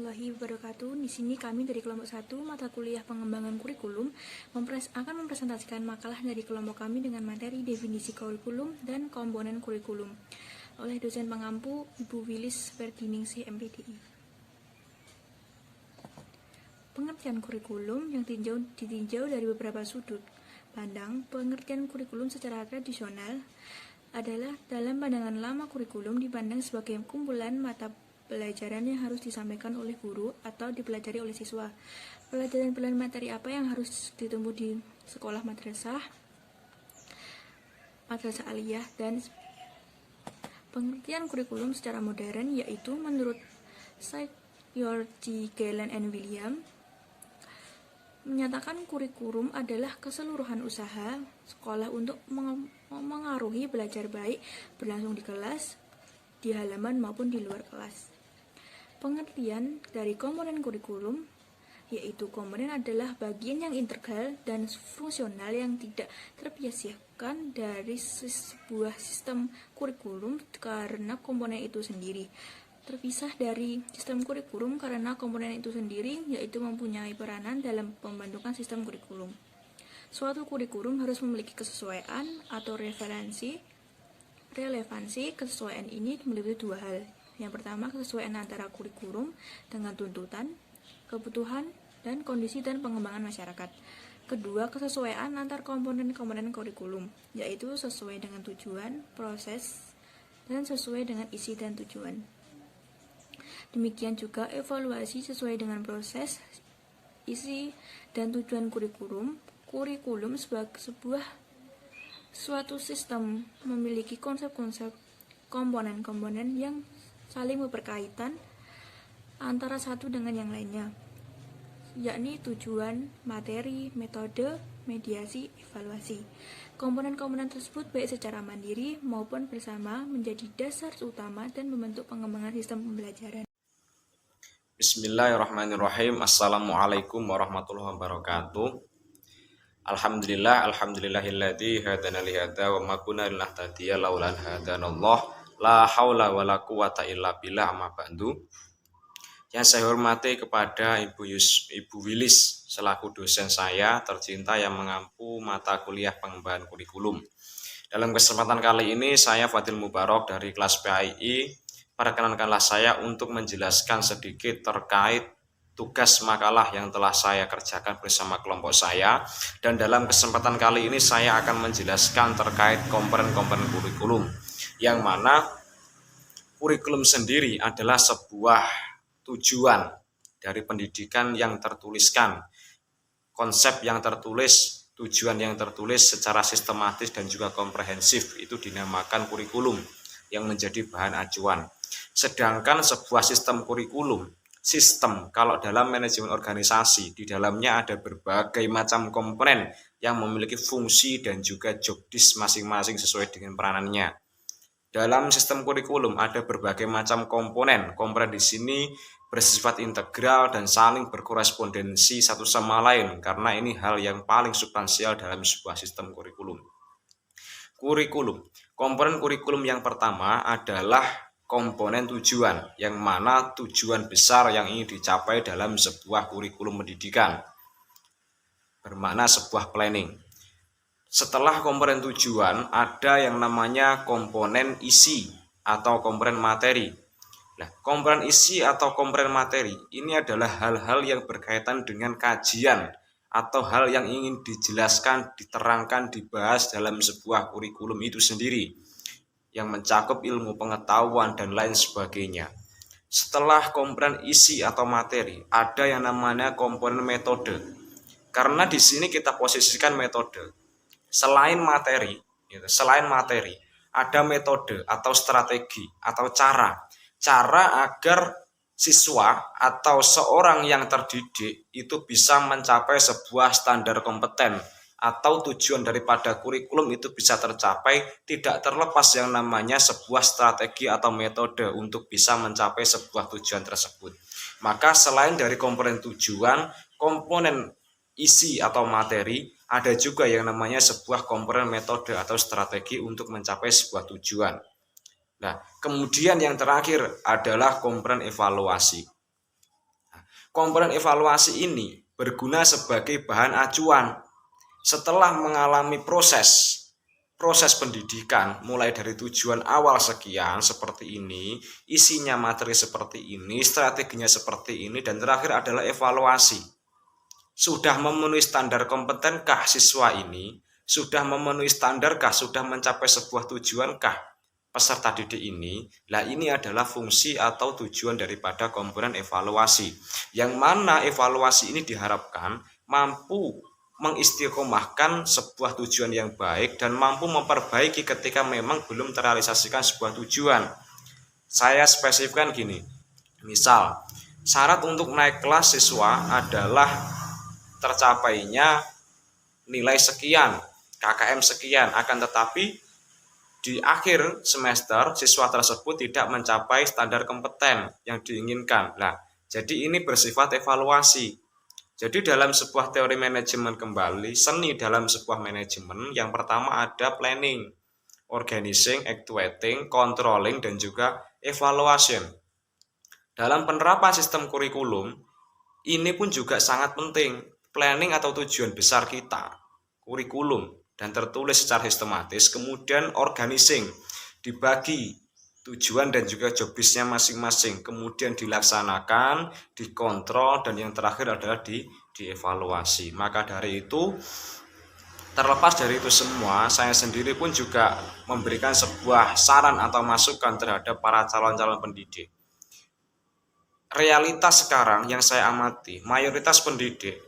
warahmatullahi wabarakatuh. Di sini kami dari kelompok 1 mata kuliah pengembangan kurikulum akan mempresentasikan makalah dari kelompok kami dengan materi definisi kurikulum dan komponen kurikulum oleh dosen pengampu Ibu Wilis Verdiningsih MPDI. Pengertian kurikulum yang ditinjau dari beberapa sudut pandang. Pengertian kurikulum secara tradisional adalah dalam pandangan lama kurikulum dipandang sebagai kumpulan mata pelajaran yang harus disampaikan oleh guru atau dipelajari oleh siswa. Pelajaran materi apa yang harus ditempuh di sekolah madrasah aliyah, dan pengertian kurikulum secara modern yaitu menurut George Gallen and William menyatakan kurikulum adalah keseluruhan usaha sekolah untuk mengaruhi belajar baik berlangsung di kelas, di halaman maupun di luar kelas. Pengertian dari komponen kurikulum yaitu komponen adalah bagian yang integral dan fungsional yang tidak terpisahkan dari sebuah sistem kurikulum karena komponen itu sendiri. Terpisah dari sistem kurikulum karena komponen itu sendiri yaitu mempunyai peranan dalam pembentukan sistem kurikulum. Suatu kurikulum harus memiliki kesesuaian atau relevansi. Kesesuaian ini meliputi dua hal. Yang pertama, kesesuaian antara kurikulum dengan tuntutan, kebutuhan, dan kondisi dan pengembangan masyarakat. Kedua, kesesuaian antar komponen-komponen kurikulum, yaitu sesuai dengan tujuan, proses, dan sesuai dengan isi dan tujuan. Demikian juga evaluasi sesuai dengan proses, isi, dan tujuan kurikulum. Kurikulum sebagai suatu sistem memiliki konsep-konsep komponen-komponen yang saling berkaitan antara satu dengan yang lainnya, yakni tujuan, materi, metode, mediasi, evaluasi. Komponen-komponen tersebut baik secara mandiri maupun bersama menjadi dasar utama dan membentuk pengembangan sistem pembelajaran. Bismillahirrahmanirrahim. Assalamualaikum warahmatullahi wabarakatuh. Alhamdulillahilladzi hadana li hadza wa ma kunna linahtadiya laula an hadanallah. La haula wala quwata illa billah, amma ba'du. Yang saya hormati kepada Ibu Wilis selaku dosen saya tercinta yang mengampu mata kuliah pengembangan kurikulum. Dalam kesempatan kali ini saya Fadil Mubarak dari kelas PAII. Perkenankanlah saya untuk menjelaskan sedikit terkait tugas makalah yang telah saya kerjakan bersama kelompok saya, dan dalam kesempatan kali ini saya akan menjelaskan terkait komponen-komponen kurikulum, yang mana kurikulum sendiri adalah sebuah tujuan dari pendidikan yang tertuliskan, konsep yang tertulis, tujuan yang tertulis secara sistematis dan juga komprehensif, itu dinamakan kurikulum yang menjadi bahan acuan. Sedangkan sebuah sistem kurikulum, kalau dalam manajemen organisasi, di dalamnya ada berbagai macam komponen yang memiliki fungsi dan juga job desk masing-masing sesuai dengan peranannya. Dalam sistem kurikulum ada berbagai macam komponen. Komponen di sini bersifat integral dan saling berkorespondensi satu sama lain, karena ini hal yang paling substansial dalam sebuah sistem kurikulum. Komponen kurikulum yang pertama adalah komponen tujuan, yang mana tujuan besar yang ingin dicapai dalam sebuah kurikulum pendidikan, bermakna sebuah planning. Setelah komponen tujuan, ada yang namanya komponen isi atau komponen materi. Nah, komponen isi atau komponen materi ini adalah hal-hal yang berkaitan dengan kajian atau hal yang ingin dijelaskan, diterangkan, dibahas dalam sebuah kurikulum itu sendiri, yang mencakup ilmu pengetahuan dan lain sebagainya. Setelah komponen isi atau materi, ada yang namanya komponen metode. Karena di sini kita posisikan metode. Selain materi, ada metode atau strategi atau cara agar siswa atau seorang yang terdidik itu bisa mencapai sebuah standar kompeten atau tujuan daripada kurikulum itu bisa tercapai, tidak terlepas yang namanya sebuah strategi atau metode untuk bisa mencapai sebuah tujuan tersebut. Maka selain dari komponen tujuan, komponen isi atau materi, ada juga yang namanya sebuah komponen metode atau strategi untuk mencapai sebuah tujuan. Nah, kemudian yang terakhir adalah komponen evaluasi. komponen evaluasi ini berguna sebagai bahan acuan setelah mengalami proses pendidikan, mulai dari tujuan awal sekian seperti ini, isinya materi seperti ini, strateginya seperti ini, dan terakhir adalah evaluasi. Sudah memenuhi standar kompetenkah siswa ini? Sudah memenuhi standarkah? Sudah mencapai sebuah tujuankah peserta didik ini? Nah, ini adalah fungsi atau tujuan daripada komponen evaluasi, yang mana evaluasi ini diharapkan mampu mengistiqomahkan sebuah tujuan yang baik dan mampu memperbaiki ketika memang belum terrealisasikan sebuah tujuan. Saya spesifikkan gini, misal syarat untuk naik kelas siswa adalah tercapainya nilai sekian, KKM sekian, akan tetapi di akhir semester siswa tersebut tidak mencapai standar kompeten yang diinginkan. Nah, jadi ini bersifat evaluasi. Jadi dalam sebuah teori manajemen kembali, seni dalam sebuah manajemen yang pertama ada planning, organizing, actuating, controlling, dan juga evaluation. Dalam penerapan sistem kurikulum, ini pun juga sangat penting. Planning atau tujuan besar kita, kurikulum, dan tertulis secara sistematis, kemudian organizing, dibagi tujuan dan juga jobisnya masing-masing, kemudian dilaksanakan, dikontrol, dan yang terakhir adalah dievaluasi. Maka dari itu, terlepas dari itu semua, saya sendiri pun juga memberikan sebuah saran atau masukan terhadap para calon-calon pendidik. Realitas sekarang yang saya amati, mayoritas pendidik,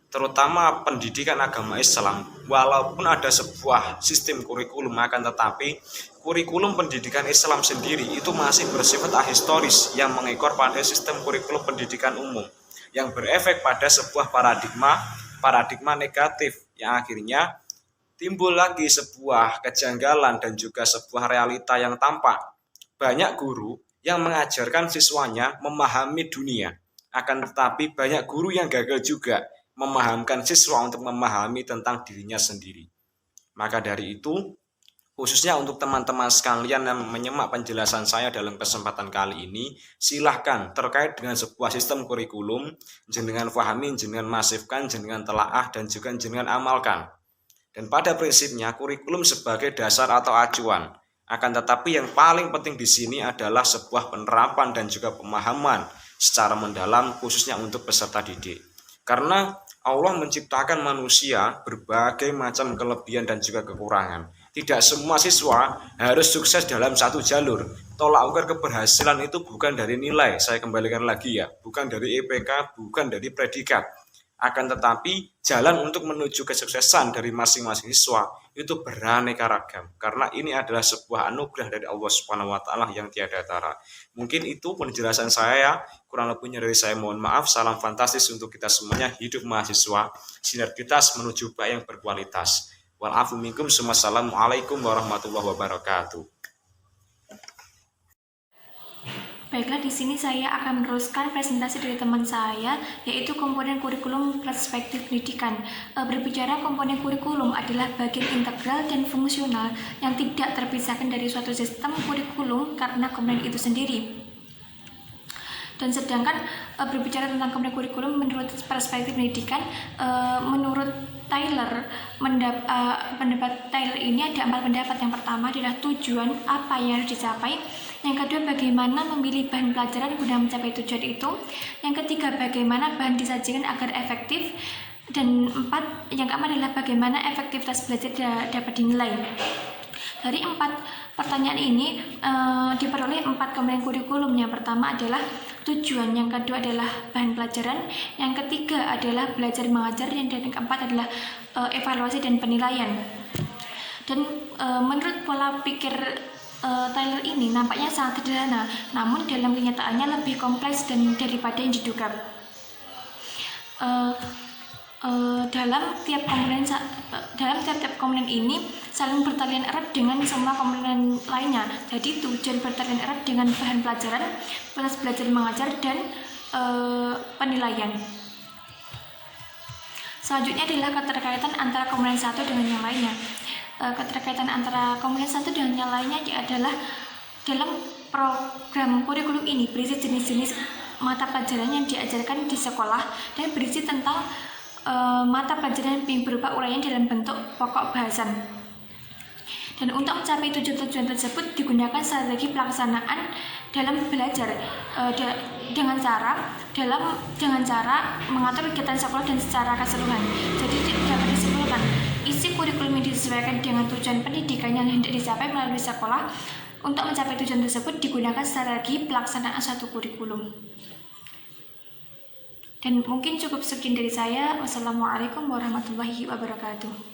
terutama pendidikan agama Islam, walaupun ada sebuah sistem kurikulum, akan tetapi kurikulum pendidikan Islam sendiri itu masih bersifat ahistoris yang mengekor pada sistem kurikulum pendidikan umum yang berefek pada sebuah paradigma negatif yang akhirnya timbul lagi sebuah kejanggalan dan juga sebuah realita yang tampak. Banyak guru yang mengajarkan siswanya memahami dunia, akan tetapi banyak guru yang gagal juga memahamkan siswa untuk memahami tentang dirinya sendiri. Maka dari itu, khususnya untuk teman-teman sekalian yang menyimak penjelasan saya dalam kesempatan kali ini, silahkan terkait dengan sebuah sistem kurikulum, jenengan pahami, jenengan masifkan, jenengan telaah, dan juga jenengan amalkan. Dan pada prinsipnya kurikulum sebagai dasar atau acuan. Akan tetapi yang paling penting di sini adalah sebuah penerapan dan juga pemahaman secara mendalam khususnya untuk peserta didik. Karena Allah menciptakan manusia berbagai macam kelebihan dan juga kekurangan. Tidak semua siswa harus sukses dalam satu jalur. Tolak ukur keberhasilan itu bukan dari nilai, saya kembalikan lagi ya, bukan dari IPK, bukan dari predikat. Akan tetapi jalan untuk menuju kesuksesan dari masing-masing siswa itu beraneka ragam. Karena ini adalah sebuah anugerah dari Allah Subhanahu wa taala yang tiada tara. Mungkin itu penjelasan saya, kurang lebihnya dari saya mohon maaf. Salam fantastis untuk kita semuanya, hidup mahasiswa, sinergitas menuju baik yang berkualitas. Walafu minkum, wassalamualaikum warahmatullahi wabarakatuh. Baiklah, di sini saya akan meneruskan presentasi dari teman saya, yaitu komponen kurikulum perspektif pendidikan. Berbicara komponen kurikulum adalah bagian integral dan fungsional yang tidak terpisahkan dari suatu sistem kurikulum karena komponen itu sendiri. Dan sedangkan berbicara tentang komponen kurikulum menurut perspektif pendidikan, menurut Tyler, pendapat Tyler ini ada 4 pendapat. Yang pertama adalah tujuan apa yang harus dicapai. Yang kedua, bagaimana memilih bahan pelajaran guna mencapai tujuan itu. Yang ketiga, bagaimana bahan disajikan agar efektif. Dan yang keempat adalah bagaimana efektivitas belajar dapat dinilai. Dari 4 pertanyaan ini diperoleh 4 komponen kurikulum. Yang pertama adalah tujuan, yang kedua adalah bahan pelajaran, yang ketiga adalah belajar mengajar, dan yang keempat adalah evaluasi dan penilaian. Dan menurut pola pikir Tyler ini nampaknya sangat sederhana, namun dalam kenyataannya lebih kompleks daripada yang diduga. Dalam tiap komponen ini saling bertalian erat dengan semua komponen lainnya. Jadi tujuan bertalian erat dengan bahan pelajaran, proses belajar mengajar, dan penilaian. Selanjutnya adalah keterkaitan antara komponen satu dengan yang lainnya. Keterkaitan antara komponen satu dengan yang lainnya adalah dalam program kurikulum ini berisi jenis-jenis mata pelajaran yang diajarkan di sekolah dan berisi tentang mata pelajaran yang berupa uraian dalam bentuk pokok bahasan. Dan untuk mencapai tujuan-tujuan tersebut digunakan strategi pelaksanaan dalam belajar dengan cara mengatur kegiatan sekolah dan secara keseluruhan. Jadi dapat disimpulkan, isi kurikulum yang disesuaikan dengan tujuan pendidikan yang hendak dicapai melalui sekolah. Untuk mencapai tujuan tersebut digunakan strategi pelaksanaan suatu kurikulum. Dan mungkin cukup sekian dari saya. Wassalamualaikum warahmatullahi wabarakatuh.